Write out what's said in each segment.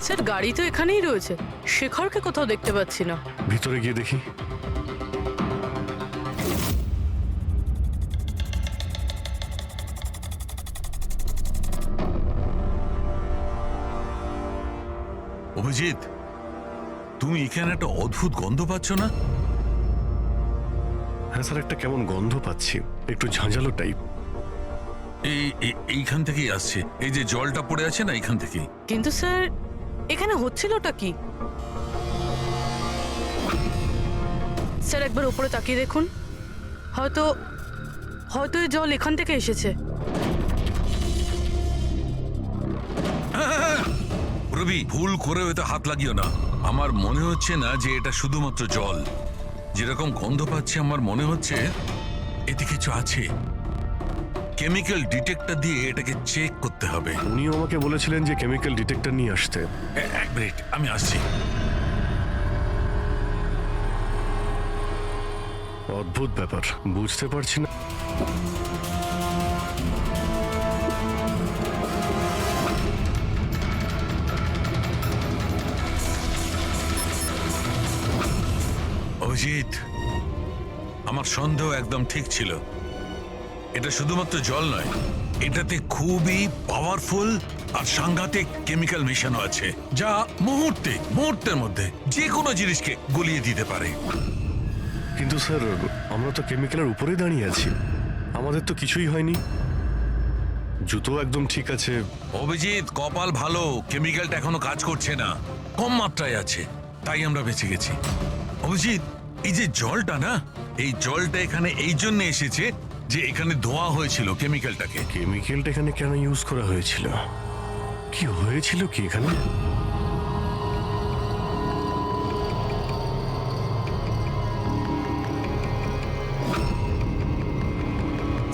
Sir গাড়ি তো এখানেই রয়েছে, শেখরকে কোথাও দেখতে পাচ্ছি না। ভিতরে গিয়ে দেখি। অভিজিৎ, তুমি এখানে একটা অদ্ভুত গন্ধ পাচ্ছ না? হ্যাঁ স্যার, একটা কেমন গন্ধ পাচ্ছি, একটু ঝাঁঝালো টাইপ। এইখান থেকেই আসছে, এই যে জলটা পড়ে আছে না, এইখান থেকেই। কিন্তু স্যার এখানে হচ্ছিলটা কি? স্যার একবার উপরে তাকিয়ে দেখুন, হয়তো হয়তো এই জল এখান থেকে এসেছে। রবি, ভুল করে হয়তো হাত লাগিও না। আমার মনে হচ্ছে না যে এটা শুধুমাত্র জল। যেরকম গন্ধ পাচ্ছি আমার মনে হচ্ছে এতে কিছু আছে। কেমিক্যাল ডিটেক্টর দিয়ে এটাকে চেক করতে হবে। উনিও আমাকে বলেছিলেন যে কেমিক্যাল ডিটেক্টর নিয়ে আসতে। এক মিনিট, আমি আসছি। অদ্ভুত ব্যাপার, বুঝতে পারছি না। অভিজিৎ, আমার সন্দেহ একদম ঠিক ছিল। এটা শুধুমাত্র জল নয়, এটাতে খুবই পাওয়ারফুল আর সাংঘাতিক কেমিক্যাল মেশানো আছে, যা মুহূর্তের মধ্যে যে কোনো জিনিসকে গলিয়ে দিতে পারে। কিন্তু স্যার, আমরা তো কেমিক্যালের উপরে দাঁড়িয়ে আছি, আমাদের তো কিছুই হয়নি, জুতো একদম ঠিক আছে। অভিজিৎ, কপাল ভালো, কেমিক্যালটা এখনো কাজ করছে না, কম মাত্রায় আছে, তাই আমরা বেঁচে গেছি। অভিজিৎ, এই যে জলটা না, এই জলটা এখানে এই জন্য এসেছে যে এখানে ধোয়া হয়েছিল কেমিক্যালটাকে। কেমিক্যালটা এখানে কেন ইউজ করা হয়েছিল? কি হয়েছিল কি এখানে?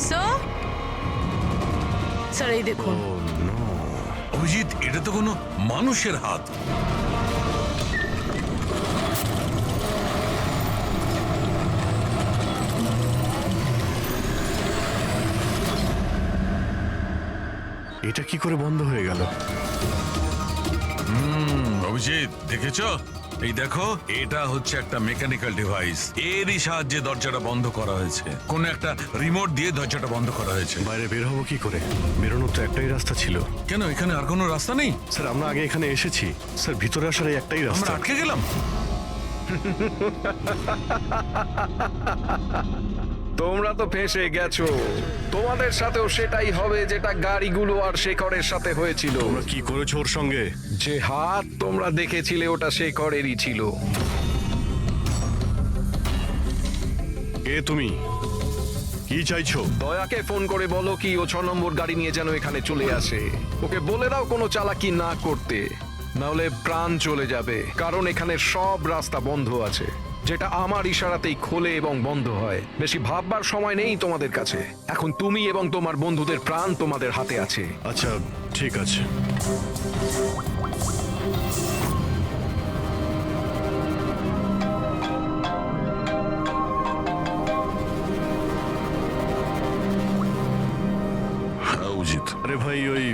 স্যার স্যার এই দেখুন। ও নো! অভিজিৎ, এটা তো কোনো মানুষের হাত। এটা কি করে বন্ধ হয়ে গেল? অভিজিৎ, দেখেছো? এই দেখো, এটা হচ্ছে একটা মেকানিক্যাল ডিভাইস, এরই সাহায্যে দরজাটা বন্ধ করা হয়েছে। কোন একটা রিমোট দিয়ে দরজাটা বন্ধ করা হয়েছে। বাইরে বের হবো কি করে? বেরোনোর তো একটাই রাস্তা ছিল। কেন, এখানে আর কোনো রাস্তা নেই? স্যার, আমরা আগে এখানে এসেছি স্যার, ভিতরে আসার এই একটাই আমরা রাস্তা। আটকে গেলাম। তোমরা তো ফেঁসে গেছো, তোমাদের সাথেও সেটাই হবে যেটা গাড়িগুলো আর শেখরের সাথে হয়েছিল। তোমরা কি করেছো ওর সঙ্গে? যে হাত তোমরা দেখেছিলে ওটা শেখরেরই ছিল। কে তুমি? কি চাইছো? দয়াকে ফোন করে বলো কি ও 6 নম্বর গাড়ি নিয়ে যেন এখানে চলে আসে। ওকে বলে দাও কোনো চালাকি না করতে, নাহলে প্রাণ চলে যাবে। কারণ এখানে সব রাস্তা বন্ধ আছে, যেটা আমার ইশারাতেই খোলে এবং বন্ধ হয়। বেশি ভাববার সময় নেই তোমাদের কাছে। এখন তুমি এবং তোমার বন্ধুদের প্রাণ তোমাদের হাতে আছে। আচ্ছা, ঠিক আছে। হ্যাঁ অভিজিৎ। আরে ভাই, ওই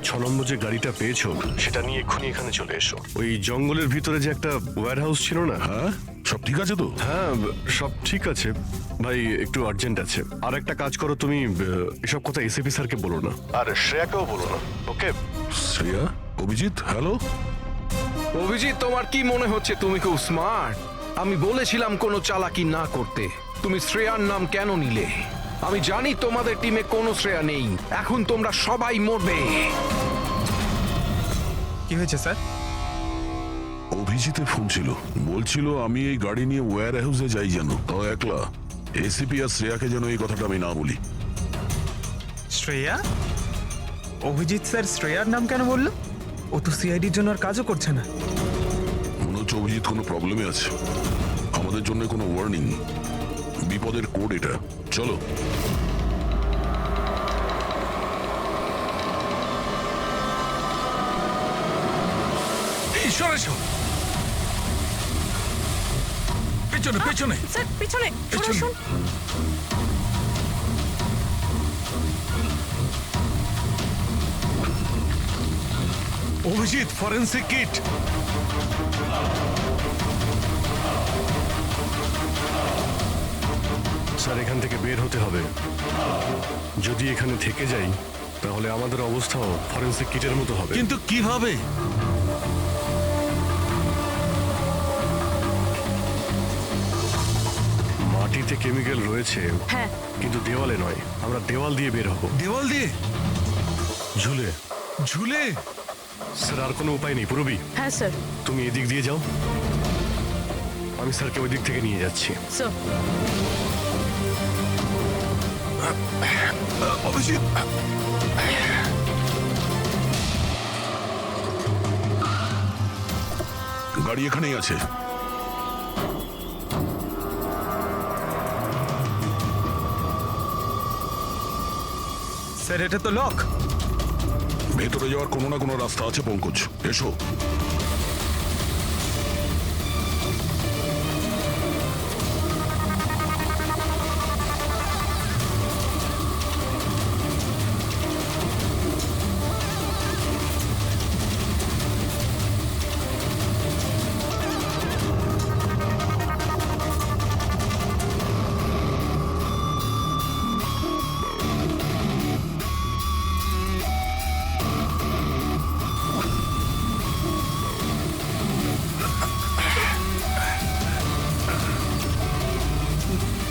6 নম্বর যে গাড়িটা পেয়েছো সেটা নিয়ে এক্ষুনি এখানে চলে এসো। ওই জঙ্গলের ভিতরে যে একটা ওয়্যার হাউস ছিল না? হ্যাঁ, সব ঠিক আছে তো? হ্যাঁ, সব ঠিক আছে ভাই, একটু আর্জেন্ট আছে। আর একটা কাজ করো, তুমি এসব কথা এসিপি স্যারকে বলো না, আর শ্রেয়াকেও বলো না, ওকে? শ্রেয়া? অভিজিৎ, হ্যালো। অভিজিৎ, তোমার কি মনে হচ্ছে তুমি খুব স্মার্ট? আমি বলেছিলাম কোনো চালাকি না করতে। তুমি শ্রেয়ার নাম কেন নিলে? আমি জানি তোমাদের টিমে কোনো শ্রেয়া নেই। এখন তোমরা সবাই মরবে। কি হয়েছে স্যার? অভিজিতের ফোন ছিল, বলছিল আমি এই গাড়ি নিয়ে ওয়্যার হাউসে যাই, যেন তাও একলা। এসিপি আর শ্রেয়াকে যেন এই কথাটা আমি না বলি। শ্রেয়া? অভিজিৎ স্যার শ্রেয়ার নাম কেন বললো? ও তো সিআইডির জন্য আর কাজও করছে না। মনে হচ্ছে অভিজিৎ কোনো প্রবলেমে আছে। আমাদের জন্য কোনো ওয়ার্নিং, বিপদের কোড এটা। চলো। ঈশ্বর, এসো। পেছনে পেছনে। স্যার পিছনে পেছনে। শুনুন। Abhijit, forensic kit. স্যার এখান থেকে বের হতে হবে। যদি এখানে থেকে যাই তাহলে আমাদের অবস্থাও ফরেন্সিক কিটের মতো হবে। কিন্তু কিভাবে? মাটিতে কেমিক্যাল রয়েছে, হ্যাঁ কিন্তু দেওয়ালে নয়। আমরা দেওয়াল দিয়ে বের হব, দেওয়াল দিয়ে? ঝুলে। ঝুলে? স্যার আর কোনো উপায় নেই পুরবি, হ্যাঁ স্যার। তুমি এদিক দিয়ে যাও, আমি স্যারকে ওই দিক থেকে নিয়ে যাচ্ছি। স্যার অভিজিৎ, গাড়ি এখানেই আছে। স্যার এটা তো লক। ভেতরে যাওয়ার কোনো না কোনো রাস্তা আছে পঙ্কজ, এসো।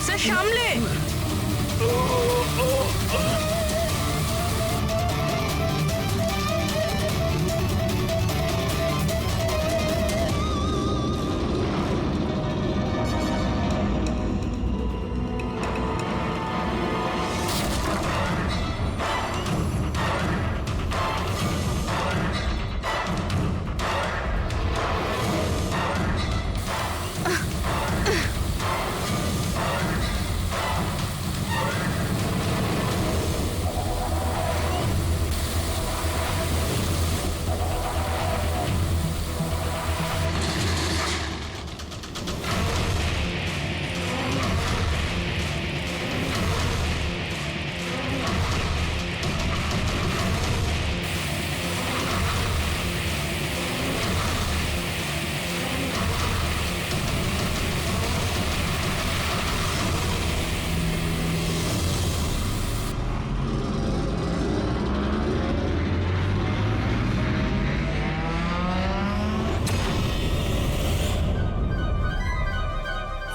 স্যার সামলে।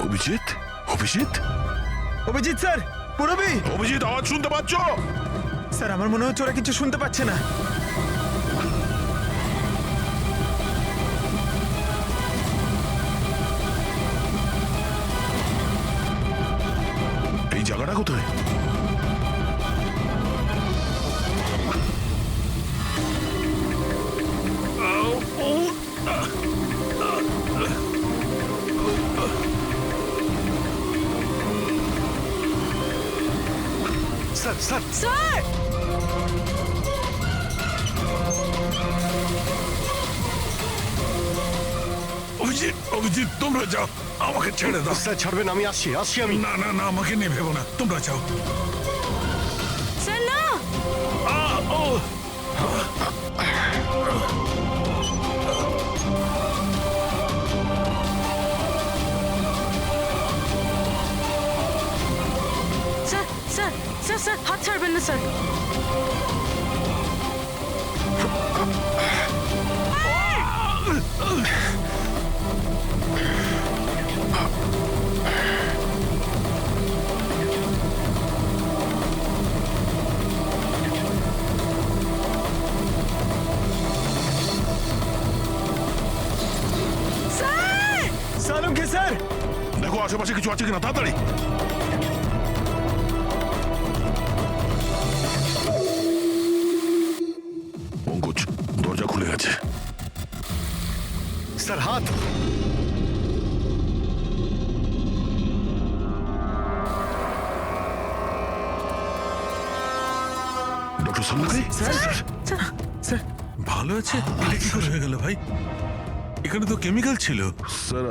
অভিজিৎ, অভিজিৎ, অভিজিৎ স্যার, পুরবি। অভিজিৎ, আওয়াজ শুনতে পাচ্ছ? স্যার আমার মনে হচ্ছে ওরা কিছু শুনতে পাচ্ছে না। এই জায়গাটা কোথায়? Sir sir sir Abhijit, Abhijit, তোমরা যাও, আমাকে ছেড়ে দাও। স্যার ছাড়বেন, আমি আসছি আসছি আমি। না না না, আমাকে নিয়ে ভেবো না, তোমরা যাও। স্যার না। স্যার স্যার স্যার স্যার হাত ছাড়বেন না স্যার। সালুমকে স্যার। দেখো আশেপাশে কিছু আছে কিনা, তাড়াতাড়ি। পঙ্কজ, দরজা খুলে গেছে। স্যার হাত। ডক্টর সালুকে? স্যার ভালো আছে? এটা কি করে হয়ে গেল ভাই? এখানে তো কেমিক্যাল ছিল। স্যার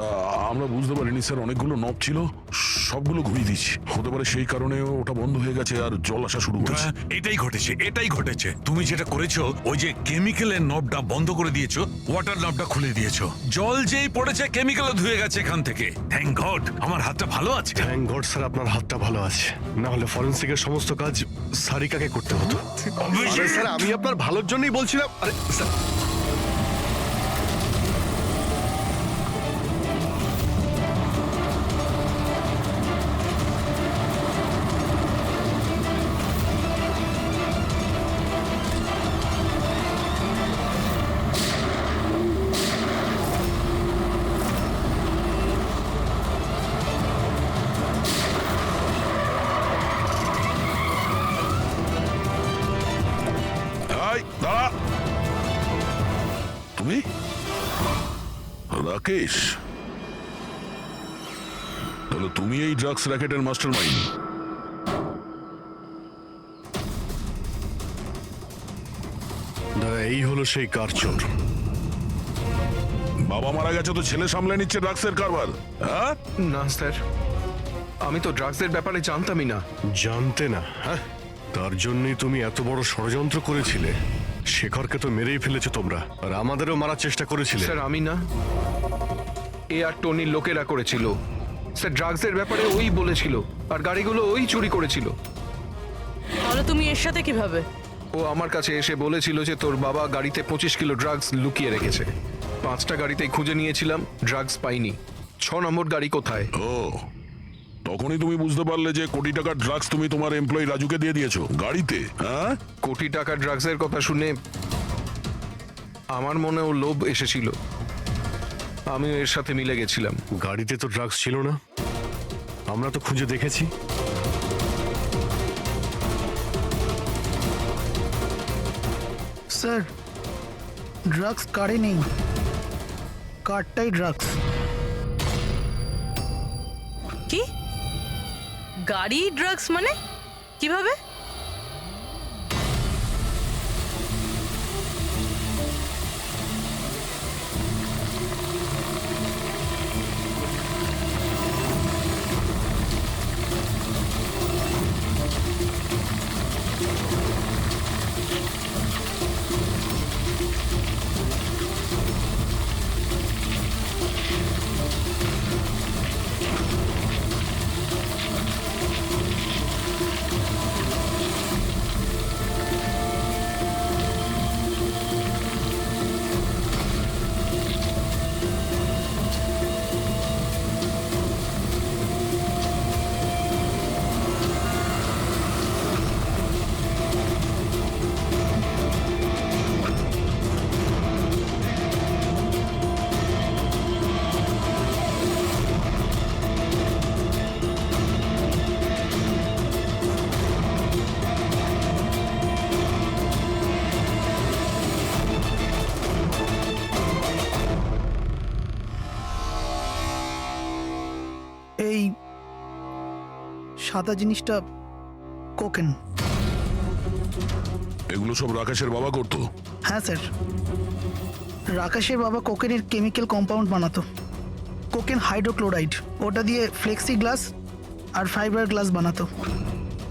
আমরা বুঝতে পারিনি স্যার, অনেকগুলো নব ছিল, সবগুলো ঘুরিয়ে দিচ্ছি। হতে পারে সেই কারণে ওটা বন্ধ হয়ে গেছে আর জল আসা শুরু করেছে। হ্যাঁ, এটাই ঘটেছে। তুমি যেটা করেছো, ওই যে কেমিক্যালের নবটা বন্ধ করে দিয়েছো, ওয়াটার নবটা খুলে দিয়েছো। জল যেই পড়েছে কেমিক্যালও ধুয়ে গেছে এখান থেকে। থ্যাংক গড আমার হাতটা ভালো আছে। থ্যাংক গড স্যার আপনার হাতটা ভালো আছে, না হলে ফরেন্সিকের সমস্ত কাজ সারিকাকে করতে হতো। আরে স্যার আমি আপনার ভালোর জন্যই বলছিলাম। আরে স্যার এই, দাঁড়া। তুমি রাকেশ, তাহলে তুমি এই ড্রাগস র্যাকেটের মাস্টার মাইন্ড। দাদা এই হলো সেই কারচোর। বাবা মারা গেছে তো ছেলে সামলে নিচ্ছে ড্রাগসের কারবার, হ্যাঁ? না স্যার, আমি তো ড্রাগসের ব্যাপারে জানতামই না। জানতে না? হ্যাঁ, তার জন্যই তুমি এত বড় ষড়যন্ত্র করেছিলে। শেখরকে তো মেরেই ফেলেছো তোমরা, আর আমাদেরও মারার চেষ্টা করেছিলে। স্যার আমি না, এ আর টনির লোকেরা করেছিল। স্যার ড্রাগসের ব্যাপারে ওই বলেছিল, আর গাড়িগুলো ওই চুরি করেছিল। তাহলে তুমি এর সাথে কিভাবে? ও আমার কাছে এসে বলেছিল যে তোর বাবা গাড়িতে 25 কিলো ড্রাগস লুকিয়ে রেখেছে। 5টা গাড়িতেই খুঁজে নিয়েছিলাম, ড্রাগস পাইনি। 6 নম্বর গাড়ি কোথায়? ও, তখনই তুমি বুঝতে পারলে যে কোটি টাকার ড্রাগস তুমি তোমার এমপ্লয়ি রাজুকে দিয়ে দিয়েছো গাড়িতে, হ্যাঁ? কোটি টাকা ড্রাগসের কথা শুনে আমার মনেও লোভ এসেছিল, আমিও এর সাথে মিলে গেছিলাম। গাড়িতে তো ড্রাগস ছিল না, আমরা তো খুঁজে দেখেছি। স্যার ড্রাগস কারে নেই, কারটাই ড্রাগস। কি গাড়ি ড্রাগস মানে কিভাবে? এই সাদা জিনিসটা কোকেন। এগুলো সব রাকেশের বাবা করতো? হ্যাঁ স্যার, রাকেশের বাবা কোকেনের কেমিক্যাল কম্পাউন্ড বানাতো, কোকেন হাইড্রোক্লোরাইড। ওটা দিয়ে ফ্লেক্সি গ্লাস আর ফাইবার গ্লাস বানাতো,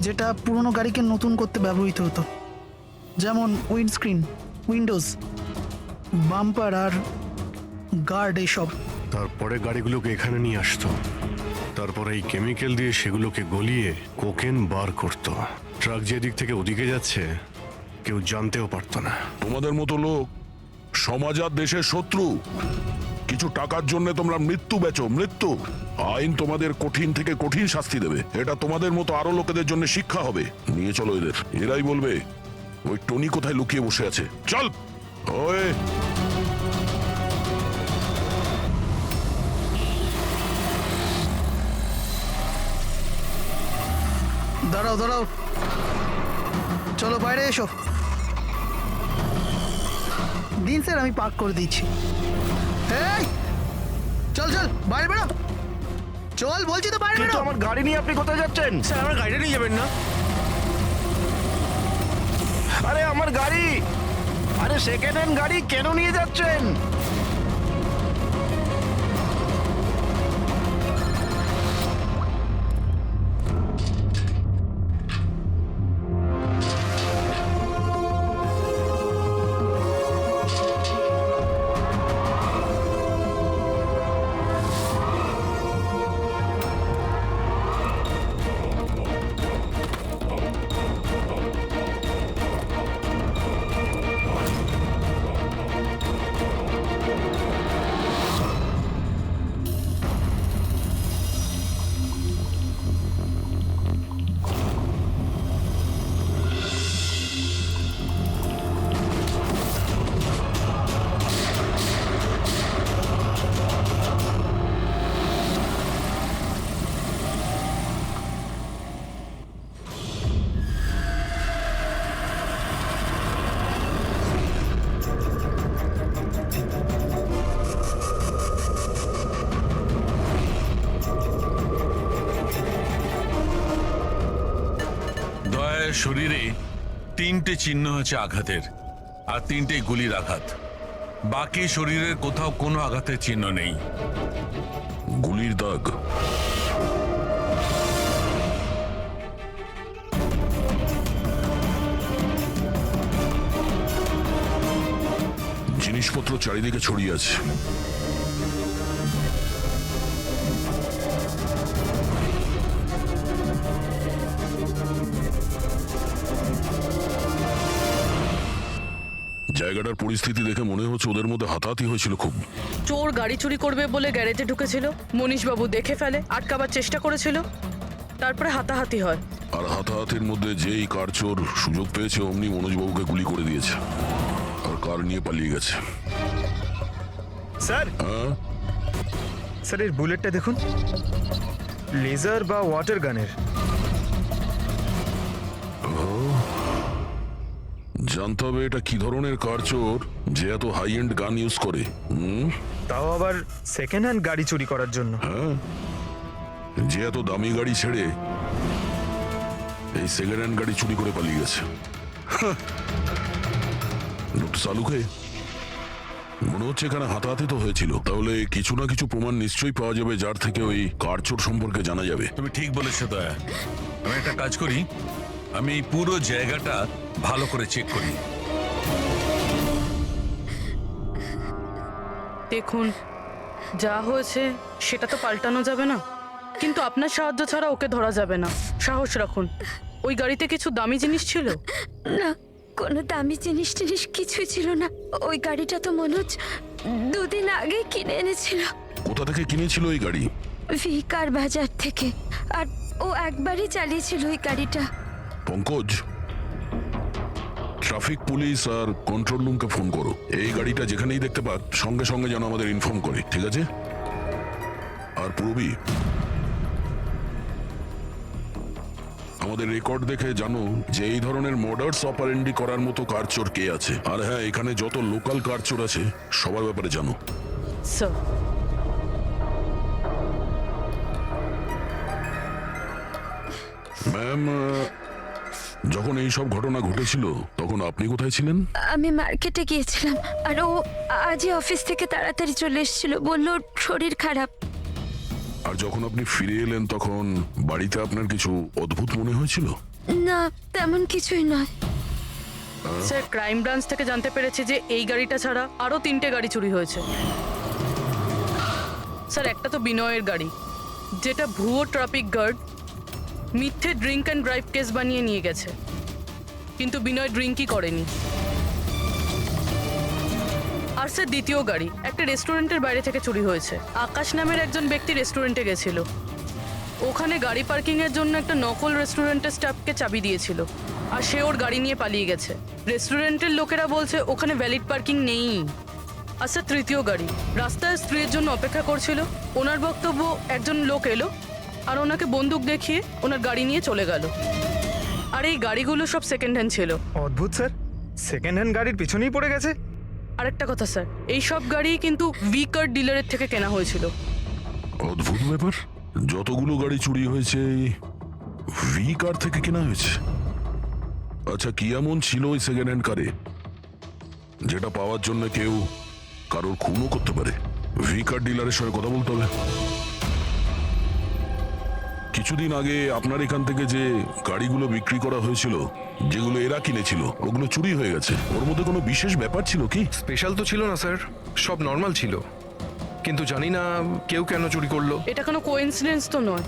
যেটা পুরনো গাড়িকে নতুন করতে ব্যবহৃত হতো, যেমন উইন্ডস্ক্রিন, উইন্ডোজ, বাম্পার আর গার্ড এইসব। তারপরে গাড়িগুলোকে এখানে নিয়ে আসতো, তারপরে এই কেমিক্যাল দিয়ে সেগুলোকে গলিয়ে কোকেন বার করতো। ট্রাক যেদিক থেকে ওদিকে যাচ্ছে কেউ জানতেও পারতো না। তোমাদের মতো লোক সমাজ আর দেশের শত্রু। কিছু টাকার জন্য তোমরা মৃত্যু বেচো, মৃত্যু। আইন তোমাদের কঠিন থেকে কঠিন শাস্তি দেবে। এটা তোমাদের মতো আরো লোকেদের জন্য শিক্ষা হবে। নিয়ে চলো এদের, এরাই বলবে ওই টনি কোথায় লুকিয়ে বসে আছে। চল। ওই দাঁড়াও দাঁড়াও, চলো বাইরে এসো। দিন স্যার, আমি পার্ক করে দিচ্ছি। এই চল চল, বাইরে বেরো, চল বলছি তো, বাইরে বেরো। আমার গাড়ি নিয়ে আপনি কোথায় যাচ্ছেন? স্যার আমার গাড়িটা নিয়ে যাবেন না? আরে আমার গাড়ি, আরে সেকেন্ড হ্যান্ড গাড়ি কেন নিয়ে যাচ্ছেন? শরীরে 3টে চিহ্ন হচ্ছে আঘাতের, আর 3টে গুলির আঘাত। বাকি শরীরের কোথাও কোনো আঘাতের চিহ্ন নেই। গুলির দাগ? জিনিসপত্র চারিদিকে ছড়িয়ে আছে। জায়গাটার পরিস্থিতি দেখে মনে হচ্ছে ওদের মধ্যে হাতাহাতি হয়েছিল খুব। চোর গাড়ি চুরি করবে বলে গ্যারেজে ঢুকেছিল, মনীশবাবু দেখে ফেলে, আটকাবার চেষ্টা করেছিল, তারপরে হাতাহাতি হয়। আর হাতাহাতির মধ্যে যেই কার চোর সুযোগ পেয়েছে অমনি মনোজবাবুকে গুলি করে দিয়েছে আর কার নিয়ে পালিয়ে গেছে। স্যার, হ্যাঁ, স্যার এর বুলেটটা দেখুন, লেজার বা ওয়াটার গানের। জানতে হবে এটা কি ধরনের কার চোর যে এত হাই এন্ড গান ইউজ করে। তাও আবার সেকেন্ড হ্যান্ড গাড়ি চুরি করার জন্য। হ্যাঁ, যে এত দামি গাড়ি ছেড়ে এই সেকেন্ড হ্যান্ড গাড়ি চুরি করে পালিয়ে গেছে। লোকটা চালুকে মনে হচ্ছে এখানে হাতাহাতি তো হয়েছিল, তাহলে কিছু না কিছু প্রমাণ নিশ্চয়ই পাওয়া যাবে যার থেকে ওই কার চোর সম্পর্কে জানা যাবে। তুমি ঠিক বলেছো দয়া। আমি একটা কাজ করি, আমি এই পুরো জায়গাটা ভালো করে চেক করি। দেখুন, যা হয়েছে সেটা তো পাল্টানো যাবে না, কিন্তু আপনার সাহায্য ছাড়া ওকে ধরা যাবে না। সাহস রাখুন। ওই গাড়িতে কিছু দামি জিনিস ছিল? না, কোনো দামি জিনিস টিনিস কিছুই ছিল না। ওই গাড়িটা তো মনোজ 2 দিন আগে কিনে এনেছিল কোথা থেকে কিনেছিল এই গাড়ি? ভিকার বাজার থেকে, আর ও একবারই চালিয়েছিল ওই গাড়িটা। পঙ্কজ, ট্রাফিক পুলিশ আর কন্ট্রোল রুমকে ফোন করো। এই গাড়িটা যেখানেই দেখতে পাক সঙ্গে সঙ্গে যেন আমাদের ইনফর্ম করে, ঠিক আছে? আর পূরবী, আমাদের রেকর্ড দেখে জানো যে এই ধরনের মর্ডার্স অপারেন্ডি করার মতো কার চোর কে আছে। আর হ্যাঁ, এখানে যত লোকাল কার চোর আছে সবার ব্যাপারে জানো। স্যার, ম্যাম, যখন এই সব ঘটনা ঘটেছিল তখন আপনি কোথায় ছিলেন? আমি মার্কেটে গিয়েছিলাম, আর ও আজই অফিস থেকে তাড়াতাড়ি চলে এসেছিল, বলল ওর শরীর খারাপ। আর যখন আপনি ফিরে এলেন তখন বাড়িতে আপনার কিছু অদ্ভুত মনে হয়েছিল? না, তেমন কিছুই নয়। স্যার, ক্রাইম ব্রাঞ্চ থেকে জানতে পেরেছি যে এই গাড়িটা ছাড়া আরো 3টে গাড়ি চুরি হয়েছে। স্যার, একটা তো বিনয়ের গাড়ি, যেটা ভুয়ো ট্রাফিক গার্ড মিথ্যে ড্রিঙ্ক অ্যান্ড ড্রাইভ কেস বানিয়ে নিয়ে গেছে, কিন্তু বিনয় ড্রিঙ্কই করেনি। আর স্যার, দ্বিতীয় গাড়ি একটা রেস্টুরেন্টের বাইরে থেকে চুরি হয়েছে। আকাশ নামের একজন ব্যক্তি রেস্টুরেন্টে গেছিল, ওখানে গাড়ি পার্কিং এর জন্য একটা নকল রেস্টুরেন্টের স্টাফকে চাবি দিয়েছিল, আর সে ওর গাড়ি নিয়ে পালিয়ে গেছে। রেস্টুরেন্টের লোকেরা বলছে ওখানে ভ্যালিড পার্কিং নেই। আর স্যার, তৃতীয় গাড়ি রাস্তায় স্ত্রীর জন্য অপেক্ষা করছিল, ওনার বক্তব্য একজন লোক এলো আর ওনাকে বন্দুক দেখিয়ে ওনার গাড়ি নিয়ে চলে গেল। আর এই গাড়িগুলো সব সেকেন্ড হ্যান্ড ছিল। অদ্ভুত স্যার, সেকেন্ড হ্যান্ড গাড়ির পিছনেই পড়ে গেছে। আরেকটা কথা স্যার, এই সব গাড়ি কিন্তু ভিকার ডিলারের থেকে কেনা হয়েছিল। অদ্ভুত ব্যাপার, যতগুলো গাড়ি চুরি হয়েছে ভি কার থেকে কেনা হয়েছে। আচ্ছা, কি এমন ছিল ওই সেকেন্ড হ্যান্ড কারে যেটা পাওয়ার জন্য কেউ কারোর খুনও করতে পারে? ভি কার ডিলারের সঙ্গে কথা বলতে হবে। কিছুদিন আগে আপনার এখান থেকে যে গাড়িগুলো বিক্রি করা হয়েছিল, যেগুলো এরা কিনেছিল, ওগুলো চুরি হয়ে গেছে। ওর মধ্যে কোনো বিশেষ ব্যাপার ছিল কি? স্পেশাল তো ছিল না স্যার, সব নর্মাল ছিল, কিন্তু জানি না কেউ কেন চুরি করলো। এটা কোনো কোইন্সিডেন্স তো নয়,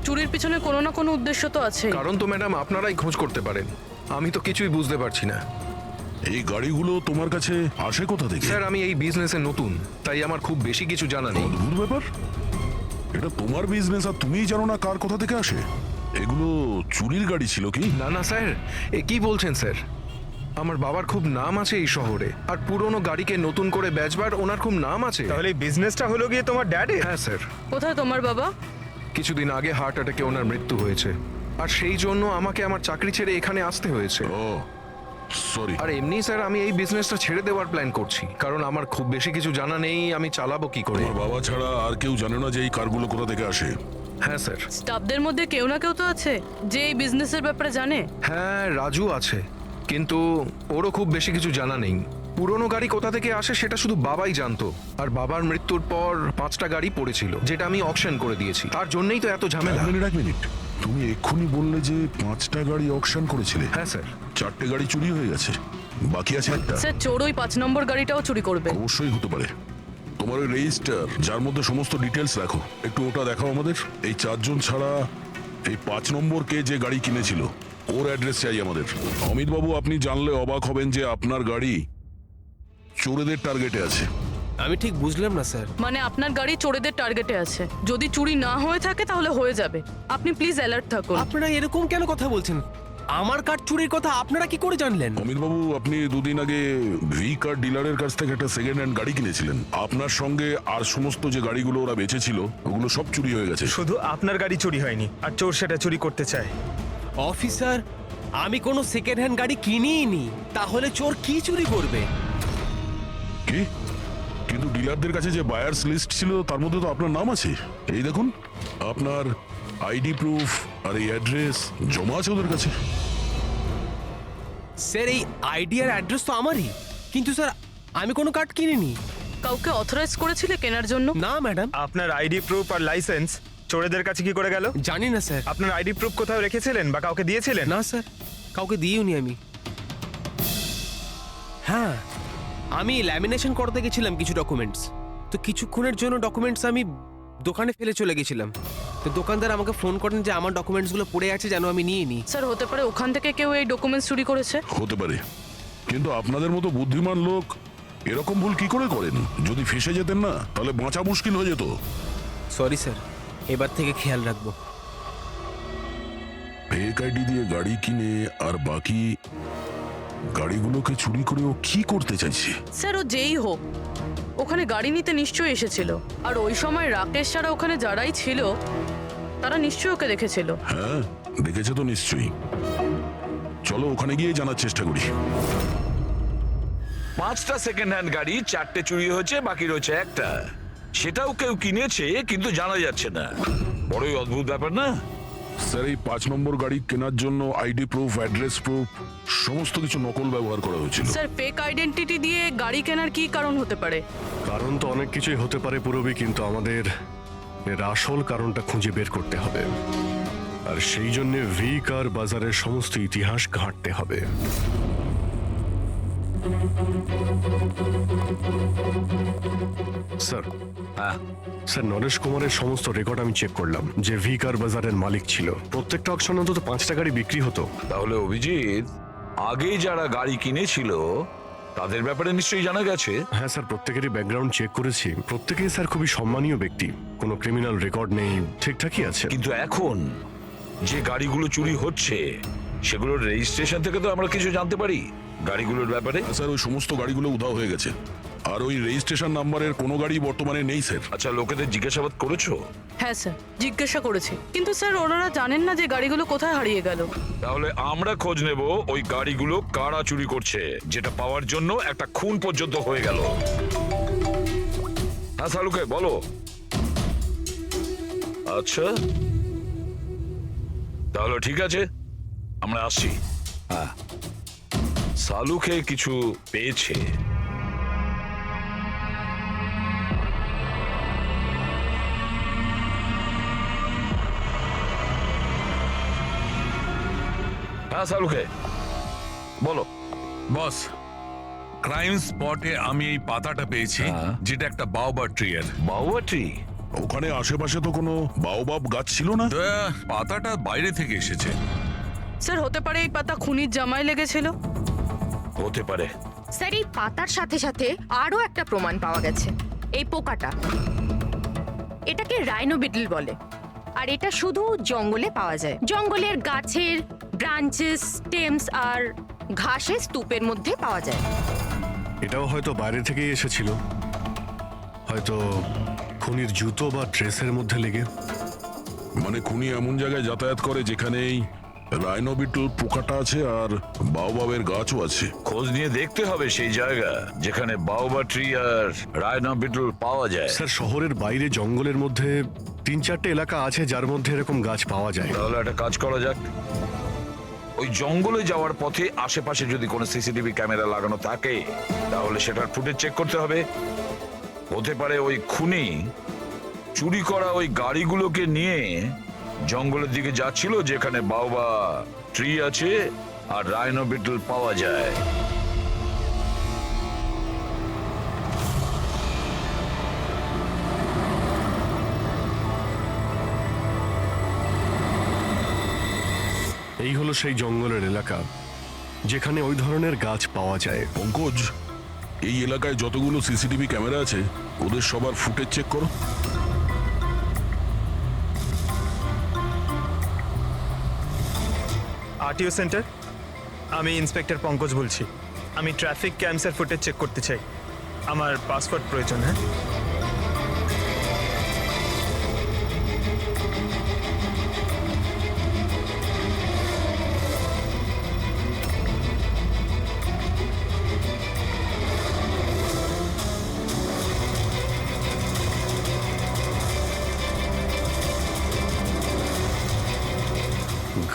চুরির পিছনে কোনো না কোনো উদ্দেশ্য তো আছে। কারণ তো ম্যাডাম আপনারাই খোঁজ করতে পারেন, আমি তো কিছুই বুঝতে পারছি না। এই গাড়িগুলো তোমার কাছে আসে কোথা থেকে? স্যার, আমি এই বিজনেসে নতুন, তাই আমার খুব বেশি কিছু জানা নেই। অদ্ভুত ব্যাপার, এটা তোমার বিজনেস আর তুমিই জানো না কার কোথা থেকে আসে? এগুলো চুরির গাড়ি ছিল কি? না না স্যার, এ কি বলছেন স্যার? আমার বাবার খুব নাম আছে এই শহরে, আর পুরনো গাড়িকে নতুন করে বেচবার ওনার খুব নাম আছে। তাহলে এই বিজনেসটা হলো গিয়ে তোমার ড্যাডের? হ্যাঁ স্যার, কোথায় তোমার বাবা? কিছুদিন আগে হার্ট অ্যাটাকে ওনার মৃত্যু হয়েছে, আর সেই জন্য আমাকে আমার চাকরি ছেড়ে এখানে আসতে হয়েছে। ও সরি। আর এমনি স্যার, আমি এই বিজনেসটা ছেড়ে দেওয়ার প্ল্যান করছি, কারণ আমার খুব বেশি কিছু জানা নেই, আমি চালাবো কি করে। তোমার বাবা ছাড়া আর কেউ জানে না যে এই কারগুলো কোথা থেকে আসে? হ্যাঁ স্যার। স্টাফদের মধ্যে কেউ না কেউ তো আছে যে এই বিজনেসের ব্যাপারে জানে। হ্যাঁ, রাজু আছে, কিন্তু ওরও খুব বেশি কিছু জানা নেই। পুরনো গাড়ি কোথা থেকে আসে সেটা শুধু বাবাই জানতো, আর বাবার মৃত্যুর পর 5টা গাড়ি পড়েছিল যেটা আমি অকশন করে দিয়েছি। তার জন্যই তো এত ঝামেলা। এক মিনিট, তুমি এক্ষুনি বললে যে 5টা গাড়ি অকশন করেছিলে। হ্যাঁ স্যার। 4টে গাড়ি চুরি হয়ে গেছে, বাকি আছে একটা। স্যার চোর ওই 5 নম্বর গাড়িটাও চুরি করবে। অবশ্যই হতে পারে। তোমার ওই রেজিস্টার যার মধ্যে সমস্ত ডিটেলস রাখো, একটু ওটা দেখাও আমাদের। এই 4 জন ছাড়া এই 5 নম্বর কে যে গাড়ি কিনেছিল ওর অ্যাড্রেস চাই আমাদের। অমিত বাবু, আপনি জানলে অবাক হবেন যে আপনার গাড়ি চোরেদের টার্গেটে আছে। আমি ঠিক বুঝলাম না স্যার। মানে আপনার গাড়ি চোরেদের টার্গেটে আছে। যদি চুরি না হয়ে থাকে তাহলে হয়ে যাবে। আপনি প্লিজ অ্যালার্ট থাকুন। আপনারা এরকম কেন কথা বলছেন? আমার কার চুরির কথা আপনারা কি করে জানলেন? অমিত বাবু, আপনি 2 দিন আগে ভি কার ডিলারের কাছ থেকে একটা সেকেন্ড হ্যান্ড গাড়ি কিনেছিলেন। আপনার সঙ্গে আর সমস্ত যে গাড়িগুলো ওরা বেচেছিল ওগুলো সব চুরি হয়ে গেছে। শুধু আপনার গাড়ি চুরি হয়নি, আর চোর সেটা চুরি করতে চায়। অফিসার, আমি কোনো সেকেন্ড হ্যান্ড গাড়ি কিনিই নি, তাহলে চোর কি চুরি করবে? কি? কিন্তু ডিলারদের কাছে যে বায়ার্স লিস্ট ছিল তার মধ্যে তো আপনার নাম আছে। এই দেখুন, আপনার আইডি প্রুফ আর এই অ্যাড্রেস জমা আছে ওদের কাছে। স্যার, এই আইডি আর অ্যাড্রেস তো আমারই, কিন্তু স্যার আমি কোনো কার্ড কিনিনি। কাউকে অথরাইজ করেছিলে কেনার জন্য? না ম্যাডাম। আপনার আইডি প্রুফ আর লাইসেন্স চোরেদের কাছে কি করে গেল? জানি না স্যার। আপনার আইডি প্রুফ কোথাও রেখেছিলেন বা কাউকে দিয়েছিলেন? না স্যার, কাউকে দিইওনি আমি। হ্যাঁ, আমি ল্যামিনেশন করতে গেছিলাম কিছু ডকুমেন্টস, তো কিছুক্ষণের জন্য ডকুমেন্টস আমি দোকানে ফেলে চলে গেছিলাম। তো দোকানদার আমাকে ফোন করেন যে আমার ডকুমেন্টসগুলো পড়ে আছে, যেন আমি নিয়ে নিই। স্যার হতে পারে ওখান থেকে কেউ এই ডকুমেন্টস চুরি করেছে। হতে পারে, কিন্তু আপনাদের মতো বুদ্ধিমান লোক এরকম ভুল কি করে করেন? যদি ফেসে যেতেন না তাহলে বাঁচা মুশকিল হয়ে যেত। সরি স্যার, এবার থেকে খেয়াল রাখবো। ফেক আইডি দিয়ে গাড়ি কিনে আর বাকি গাড়িগুলোকে চুরি করে ও কি করতে চাইছে? স্যার ও যেই হোক ওখানে গাড়ি নিতে নিশ্চয়ই এসেছিল, আর ওই সময় রাকেশ ছাড়া ওখানে যারাই ছিল তারা নিশ্চয়ই ওকে দেখেছিল। হ্যাঁ, দেখেছে তো নিশ্চয়ই। চলো ওখানে গিয়ে জানার চেষ্টা করি। 5টা সেকেন্ড হ্যান্ড গাড়ি, 4টে চুরি হয়েছে, বাকি রয়েছে একটা। সেটাও কেউ কিনেছে কিন্তু জানা যাচ্ছে না। বড়ই অদ্ভুত ব্যাপার না? স্যার, এই 5 নম্বর গাড়ি কেনার জন্য আইডি প্রুফ, অ্যাড্রেস প্রুফ সমস্ত কিছু নকল ব্যবহার করা হয়েছিল। স্যার ফেক আইডেন্টিটি দিয়ে গাড়ি কেনার কি কারণ হতে পারে? কারণ তো অনেক কিছুই হতে পারে পুরবি, কিন্তু আমাদের এর আসল কারণটা খুঁজে বের করতে হবে, আর সেই জন্য ভি কার বাজারের সমস্ত ইতিহাস ঘাঁটতে হবে। স্যার, স্যার নরেশ কুমারের সমস্ত রেকর্ড আমি চেক করলাম। যে ভি কার বাজারের মালিক ছিল, প্রত্যেকটা অকশনে অন্তত 5টা গাড়ি বিক্রি হতো। তাহলে অভিজিৎ, আগে যারা গাড়ি কিনেছিল তাদের ব্যাপারে নিশ্চয়ই জানা গেছে। হ্যাঁ স্যার, প্রত্যেকেরই ব্যাকগ্রাউন্ড চেক করেছি। প্রত্যেকেই স্যার খুবই সম্মানীয় ব্যক্তি, কোনো ক্রিমিনাল রেকর্ড নেই, ঠিকঠাকই আছে। কিন্তু এখন যে গাড়িগুলো চুরি হচ্ছে সেগুলোর রেজিস্ট্রেশন থেকে তো আমরা কিছু জানতে পারি গাড়িগুলোর ব্যাপারে। স্যার, ওই সমস্ত গাড়িগুলো উধাও হয়ে গেছে, আর ওই রেজিস্ট্রেশন নাম্বারের কোনো গাড়ি বর্তমানে নেই স্যার। আচ্ছা, লোকেদের জিজ্ঞাসাবাদ করেছো? হ্যাঁ স্যার, জিজ্ঞাসা করেছি, কিন্তু স্যার ওনারা জানেন না যে গাড়িগুলো কোথায় হারিয়ে গেল। তাহলে আমরা খোঁজ নেব ওই গাড়িগুলো কারা চুরি করছে, যেটা পাওয়ার জন্য একটা খুন পর্যন্ত হয়ে গেল। হ্যাঁ সালুকে বলো। আচ্ছা তাহলে ঠিক আছে, আমরা আসছি। হ্যাঁ, সালুকে কিছু পেয়েছে। হ্যাঁ সালুকে বলো। বস, ক্রাইম স্পটে আমি এই পাতাটা পেয়েছি, যেটা একটা বাওবা ট্রি এর। বাউয়া ট্রি? ওখানে আশেপাশে তো কোনো বাওবাব গাছ ছিল না। পাতাটা বাইরে থেকে এসেছে। স্যার হতে পারে এই পাতা খুনির জামায় লেগেছিল। হতে পারে। স্যার এই পাতার সাথে সাথে আরো একটা প্রমাণ পাওয়া গেছে, এই পোকাটা। এটাকে রাইনো বিটল বলে, আর এটা শুধু জঙ্গলে পাওয়া যায়। জঙ্গলের গাছের ব্রাঞ্চেস, স্টেমস আর ঘাসের স্তূপের মধ্যে পাওয়া যায়। এটাও হয়তো বাইরে থেকেই এসেছিল, হয়তো খুনির জুতো বা ড্রেসের মধ্যে লেগে। মানে খুনি এমন জায়গায় যাতায়াত করে যেখানেই রাইনো বিটল পোকাটা আছে আর বাওবাবের গাছও আছে। খোঁজ নিয়ে দেখতে হবে সেই জায়গা যেখানে বাউবা ট্রি আর রায়না বিটল পাওয়া যায়। স্যার শহরের বাইরে জঙ্গলের মধ্যে 3-4টে এলাকা আছে যার মধ্যে এরকম গাছ পাওয়া যায়। তাহলে একটা কাজ করা যাক, ওই জঙ্গলে যাওয়ার পথে আশেপাশে যদি কোনো সিসিটিভি ক্যামেরা লাগানো থাকে তাহলে সেটার ফুটেজ চেক করতে হবে। হতে পারে ওই খুনি চুরি করা ওই গাড়িগুলোকে নিয়ে জঙ্গলের দিকে যাচ্ছিল যেখানে বাওবা ট্রি আছে আর রাইনো বিটল পাওয়া যায়। এই হলো সেই জঙ্গলের এলাকা যেখানে ওই ধরনের গাছ পাওয়া যায়। পঙ্কজ, এই এলাকায় যতগুলো সিসিটিভি ক্যামেরা আছে ওদের সবার ফুটেজ চেক করো। আরটিও সেন্টার, আমি ইন্সপেক্টর পঙ্কজ বলছি। আমি ট্রাফিক ক্যামসের ফুটেজ চেক করতে চাই। আমার পাসপোর্ট প্রয়োজন। হ্যাঁ,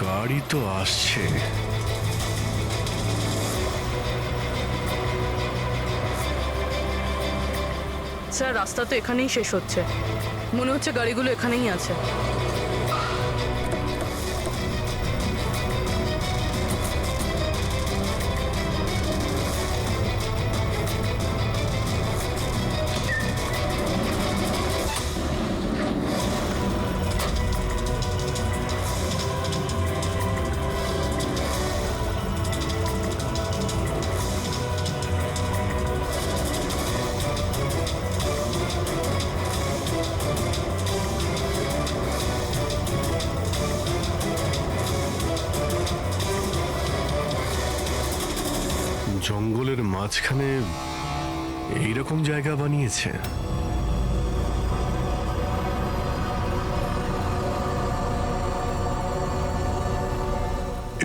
গাড়ি তো আসছে। স্যার রাস্তা তো এখানেই শেষ হচ্ছে, মনে হচ্ছে গাড়িগুলো এখানেই আছে। জঙ্গলের মাঝখানে এইরকম জায়গা বানিয়েছে।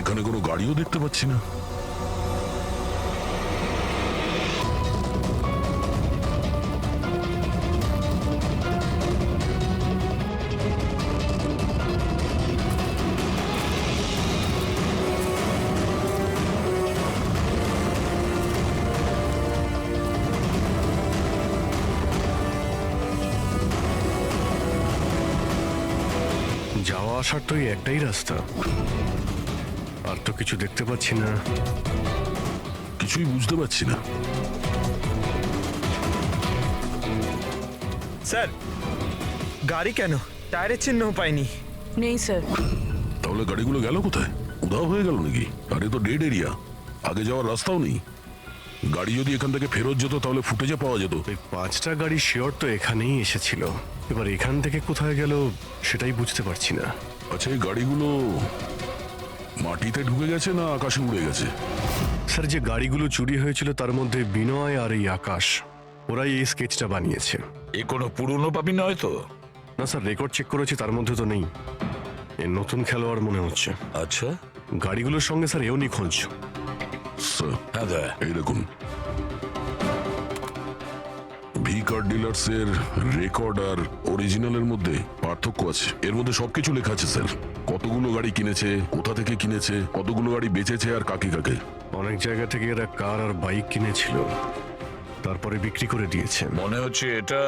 এখানে কোনো গাড়িও দেখতে পাচ্ছি না। যাওয়া আসার তো এই একটাই রাস্তা, আর তো কিছু দেখতে পাচ্ছি না। কিছুই বুঝতে পারছি না। স্যার গাড়ি কেন? টায়ারের চিহ্নও পাইনি। নেই স্যার। তাহলে গাড়িগুলো গেল কোথায়? উধাও হয়ে গেল নাকি? আরে তো ডেড এরিয়া, আগে যাওয়ার রাস্তাও নেই। গাড়ি যদি এখান থেকে ফেরত যেত তাহলে ফুটেজে পাওয়া যেত। ওই 5টা গাড়ি শিওর তো এখানেই এসেছিল, এবার এখান থেকে কোথায় গেল সেটাই বুঝতে পারছি না। আচ্ছা, এই গাড়িগুলো মাটিতে ঢুকে গেছে না আকাশে উড়ে গেছে? স্যার যে গাড়িগুলো চুরি হয়েছিল তার মধ্যে বিনয় আর এই আকাশ, ওরাই এই স্কেচটা বানিয়েছে। এ কোনো পুরনো পাপি নয় তো? না স্যার, রেকর্ড চেক করেছি, তার মধ্যে তো নেই। এ নতুন খেলোয়াড় মনে হচ্ছে। আচ্ছা, গাড়িগুলোর সঙ্গে স্যার এও নিখোঁজ। স্যার, হ্যাঁ দা, এই দেখুন, ভি কার ডিলার্স এর রেকর্ড আর অরিজিনালের মধ্যে পার্থক্য আছে। এর মধ্যে সবকিছু লেখা আছে স্যার, কতগুলো গাড়ি কিনেছে, কোথা থেকে কিনেছে, কতগুলো গাড়ি বেচেছে আর কাকে কাকে। অনেক জায়গা থেকে এরা কার আর বাইক কিনেছিল, তারপরে বিক্রি করে দিয়েছে। মনে হচ্ছে এটা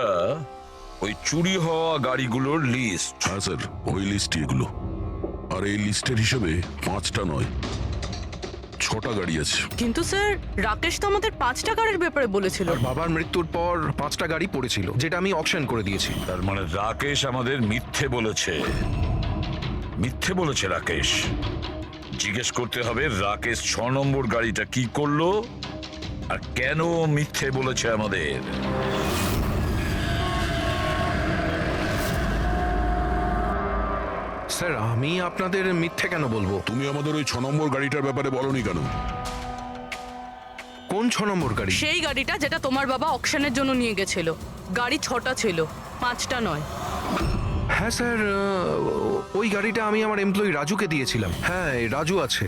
ওই চুরি হওয়া গাড়িগুলোর লিস্ট। হ্যাঁ স্যার, ওই লিস্টই এগুলো। আর এই লিস্টের হিসেবে 5টা নয় 6টা গাড়ি আছে। কিন্তু স্যার রাকেশ তো আমাদের 5টা গাড়ির ব্যাপারে বলেছিল। আর বাবার মৃত্যুর পর 5টা গাড়ি পড়েছিল, যেটা আমি অকশন করে দিয়েছি। তার মানে রাকেশ আমাদের মিথ্যে বলেছে। মিথ্যে বলেছে রাকেশ। জিজ্ঞেস করতে হবে রাকেশ 6 নম্বর গাড়িটা কি করলো আর কেন মিথ্যে বলেছে আমাদের। স্যার, আমি আপনাদের মিথ্যে কেন বলবো? তুমি আমাদের ওই 6 নম্বর গাড়িটার ব্যাপারে বলনি কেন? কোন 6 নম্বর গাড়ি? সেই গাড়িটা যেটা তোমার বাবা অকশনের জন্য নিয়ে গেছিল। গাড়ি 6টা ছিল, 5টা নয়। হ্যাঁ স্যার, ওই গাড়িটা আমি আমার এমপ্লয়ি রাজুকে দিয়েছিলাম। হ্যাঁ, এই রাজু আছে।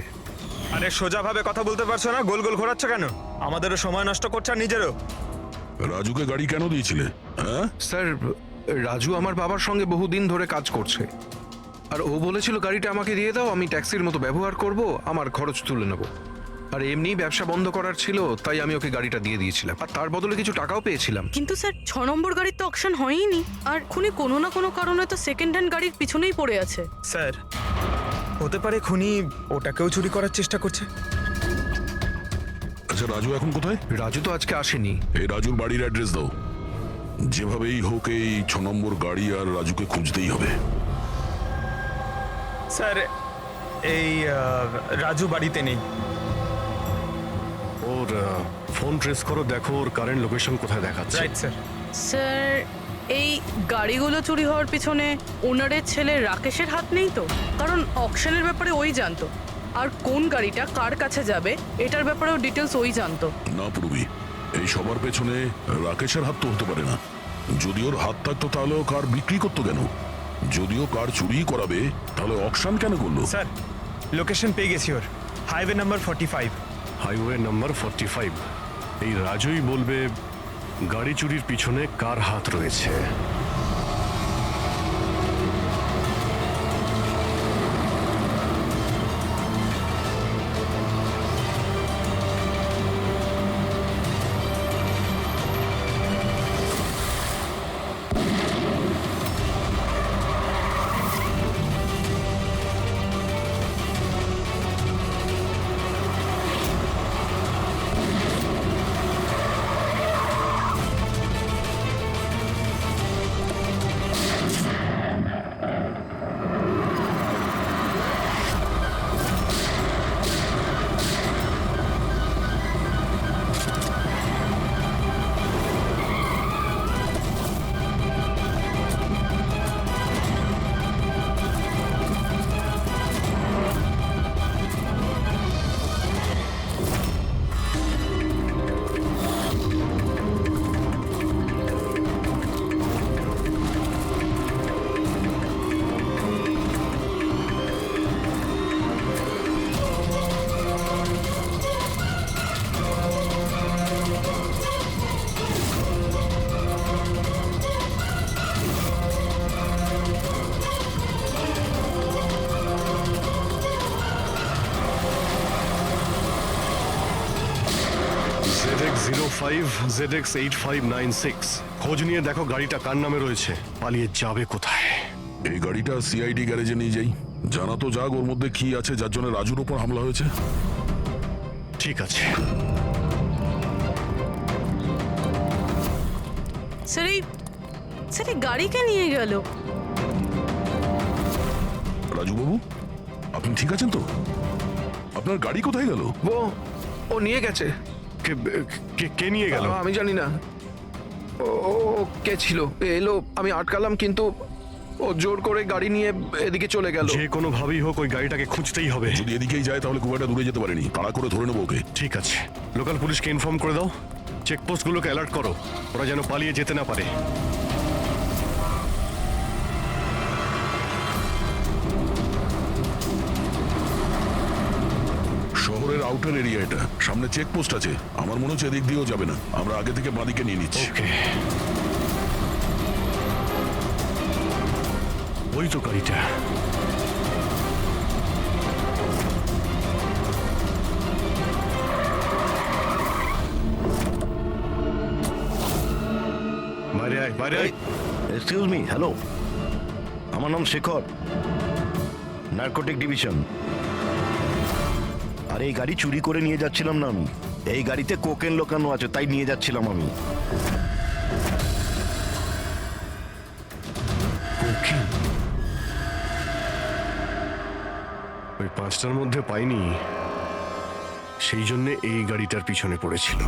আরে সোজাভাবে কথা বলতে পারছো না? গোল গোল ঘোরাচ্ছ কেন? আমাদেরও সময় নষ্ট করছো আর নিজেরও। রাজুকে গাড়ি কেন দিয়েছিলে? হ্যাঁ স্যার, রাজু আমার বাবার সঙ্গে বহুদিন ধরে কাজ করছে, আর ও বলেছিল গাড়িটা আমাকে দিয়ে দাও, আমি ট্যাক্সির মতো ব্যবহার করব, আমার খরচ তুলে নেব। আর এমনি ব্যবসা বন্ধ করার ছিল, তাই আমি ওকে গাড়িটা দিয়ে দিয়েছিলাম, আর তার বদলে কিছু টাকাও পেয়েছিলাম। কিন্তু স্যার 6 নম্বর গাড়ির তো অকশন হয়নি, আর খুনি কোনো না কোনো কারণে তো সেকেন্ড হ্যান্ড গাড়ির পিছনেই পড়ে আছে। স্যার হতে পারে খুনি ওটাকেও চুরি করার চেষ্টা করছে। আচ্ছা, রাজু এখন কোথায়? রাজু তো আজকে আসেনি। এই রাজুর বাড়ির অ্যাড্রেস দাও। যেভাবেই হোক এই 6 নম্বর গাড়ি আর রাজুকে খুঁজতেই হবে। স্যার এই রাজু বাড়িতে নেই। ওর ফোন ট্রেস করো, দেখো ওর কারেন্ট লোকেশন কোথায় দেখাচ্ছে। Right sir. স্যার এই গাড়িগুলো চুরি হওয়ার পিছনে ওনারের ছেলে রাকেশের হাত নেই তো? কারণ অকশনের ব্যাপারে ওই জানতো, আর কোন গাড়িটা কার কাছে যাবে এটার ব্যাপারেও ডিটেলস ওই জানতো। না পূর্বী, এই সবার পেছনে রাকেশের হাত তো হতে পারে না। যদি ওর হাত থাকতো তাহলে ও কার বিক্রি করতো কেন? যদিও কার চুরি করাবে তাহলে অকশন কেন করলো? স্যার লোকেশন পেয়ে গেছি ওর, হাইওয়ে নাম্বার 45। Highway number 45। এই রাজুই বলবে গাড়ি চুরির পিছনে কার হাত রয়েছে। ZX05 ZX8596। খোঁজ নিয়ে দেখো গাড়িটা কার নামে রয়েছে, পালিয়ে যাবে কোথায়। এই গাড়িটা সিআইডি গ্যারেজে নিয়ে যাই, জানা তো যাক ওর মধ্যে কি আছে যার জন্য রাজুর উপর হামলা হয়েছে। ঠিক আছে। স্যার এই গাড়িকে নিয়ে গেল। রাজু বাবু, আপনি ঠিক আছেন তো? আপনার গাড়ি কোথায় গেল? ও নিয়ে গেছে। কে নিয়ে গেল? আমি জানি না। ও কে ছিল, এলো, আমি আটকালাম, কিন্তু ও জোর করে গাড়ি নিয়ে এদিকে চলে গেল। যে কোনো ভাবেই হোক ওই গাড়িটাকে খুঁজতেই হবে। যদি এদিকেই যায় তাহলে খুব একটা দূরে যেতে পারেনি, তাড়া করে ধরে নেবো ওকে। ঠিক আছে, লোকাল পুলিশকে ইনফর্ম করে দাও, চেকপোস্টগুলোকে অ্যালার্ট করো, ওরা যেন পালিয়ে যেতে না পারে। শহরের আউটার এরিয়া এটা, সামনে চেকপোস্ট আছে, আমার মনে হচ্ছে এদিক দিয়েও যাবে না, আমরা আগে থেকে বাঁদিকে নিয়ে নিচ্ছি। ওকে, ওই তো গাড়িটা। বাইরে আয়, বাইরে আয়। এক্সকিউজ মি, হ্যালো, আমার নাম শেখর, নার্কোটিক ডিভিশন। আর এই গাড়ি চুরি করে নিয়ে যাচ্ছিলাম না আমি, এই গাড়িতে কোকেন লোকানো আছে, তাই নিয়ে যাচ্ছিলাম আমি। কোকেন? ওই 5টার মধ্যে পাইনি, সেই জন্য এই গাড়িটার পিছনে পড়েছিল।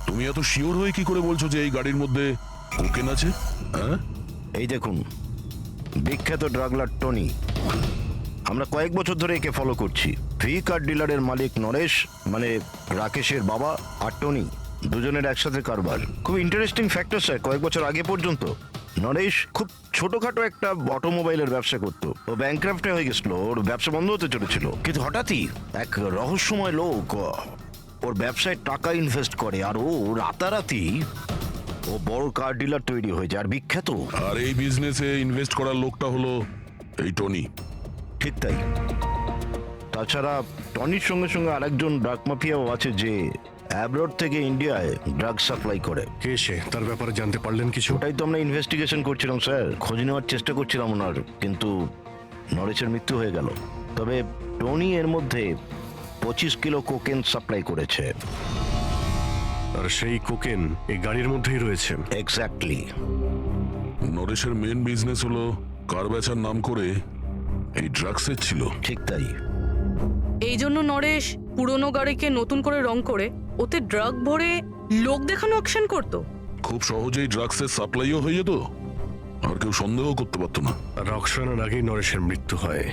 তুমি এত শিওর হয়ে কি করে বলছো যে এই গাড়ির মধ্যে কোকেন আছে? হ্যাঁ, এই দেখুন, বিখ্যাত ড্রাগলার টনি, আমরা কয়েক বছর ধরে একে ফলো করছি। ভি কার ডিলারের মালিক নরেশ, মানে রাকেশের বাবা, আর টনি, দুজনের একসাথে কারবার। খুব ইন্টারেস্টিং ফ্যাক্টর স্যার, কয়েক বছর আগে পর্যন্ত নরেশ খুব ছোটখাটো একটা অটোমোবাইলের ব্যবসা করতো। ও ব্যাংক্রাফ্টে হয়ে গেছিল, ওর ব্যবসা বন্ধ হতে চলেছিল, কিন্তু হঠাৎই এক রহস্যময় লোক ওর ব্যবসায় টাকা ইনভেস্ট করে, আর ও রাতারাতি ও বড় কার ডিলার তৈরি হয়েছে আর বিখ্যাত। আর এই বিজনেসে ইনভেস্ট করার লোকটা হলো এই টনি। ঠিক তাই। তাছাড়া টনির সঙ্গে সঙ্গে আরেকজন ড্রাগ মাফিয়াও আছে যে অ্যাব্রড থেকে ইন্ডিয়ায় ড্রাগ সাপ্লাই করে। কে সে? তার ব্যাপারে জানতে পারলেন কিছু? ওটাই তো আমরা ইনভেস্টিগেশন করছিলাম স্যার, খোঁজ নেওয়ার চেষ্টা করছিলাম ওনার, কিন্তু নরেশের মৃত্যু হয়ে গেল। তবে টনি এর মধ্যে 25 কিলো কোকেন সাপ্লাই করেছে। আর সেই কোকেন এই গাড়ির মধ্যেই রয়েছে। এক্স্যাক্টলি। নরেশের মেন বিজনেস হলো কার বেচার নাম করে এই ড্রাগসের ছিল। ঠিক তাই। এই জন্য নরেশ পুরনো গাড়িকে নতুন করে রং করে ওতে ড্রাগ ভরে লোক দেখানো অ্যাকশন করতো। খুব সহজেই ড্রাগসের সাপ্লাইও হয়ে যেত, আর কেউ সন্দেহ করতে পারতো না। রক্সানার আগেই নরেশের মৃত্যু হয়,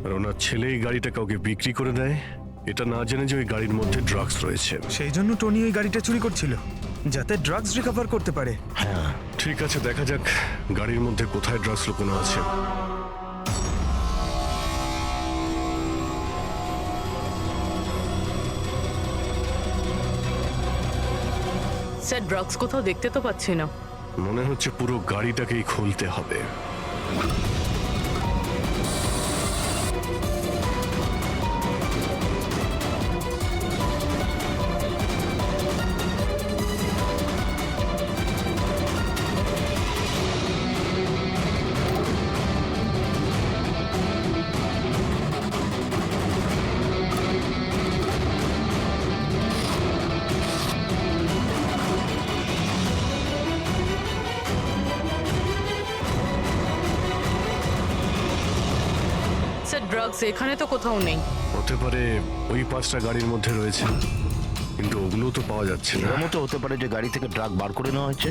আর ওনার ছেলে এই গাড়িটা কাউকে বিক্রি করে দেয়, এটা না জেনে যে ওই গাড়ির মধ্যে ড্রাগস রয়েছে। সেই জন্য টনি ওই গাড়িটা চুরি করছিল, যাতে ড্রাগস রিকভার করতে পারে। হ্যাঁ, ঠিক আছে, দেখা যাক গাড়ির মধ্যে কোথায় ড্রাগস লুকোনো আছে। স্যার, ড্রাগস কোথাও দেখতে তো পাচ্ছি না। মনে হচ্ছে পুরো গাড়িটাকেই খুলতে হবে। স্যার, ড্রাগস এখানে তো কোথাও নেই। হতে পারে ওই 5টা গাড়ির মধ্যে রয়েছে, কিন্তু ওগুলো তো পাওয়া যাচ্ছে না। এর মতো হতে পারে যে গাড়ি থেকে ড্রাগ বার করে নেওয়া হয়েছে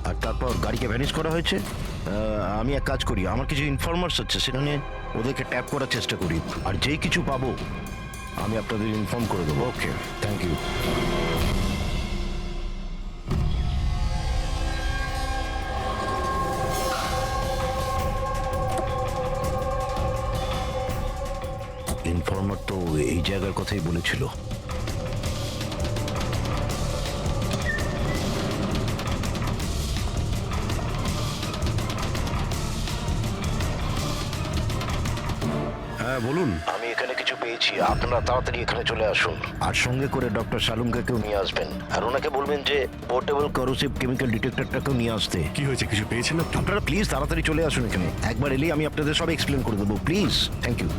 আর তারপর গাড়িকে ভ্যানিশ করা হয়েছে। আমি এক কাজ করি, আমার কিছু ইনফরমার্স আছে, সেখানে ওদেরকে ট্যাপ করার চেষ্টা করি, আর যেই কিছু পাবো আমি আপনাদের ইনফর্ম করে দেবো। ওকে, থ্যাংক ইউ। ইনফর্মার তো এই জায়গার কথাই বলেছিল। হ্যাঁ, বলুন। আমি এখানে কিছু পেয়েছি, আপনারা তাড়াতাড়ি এখানে চলে আসুন, আর সঙ্গে করে ডক্টর শালুমকেও নিয়ে আসবেন, আর ওনাকে বলবেন যে পোর্টেবল করোসিভ কেমিক্যাল ডিটেক্টরটাকেও নিয়ে আসতে। কি হয়েছে, কিছু পেয়েছেন আপনি? আপনারা প্লিজ তাড়াতাড়ি চলে আসুন এখানে, একবার এলেই আমি আপনাদের সব এক্সপ্লেন করে দেবো, প্লিজ। Thank you.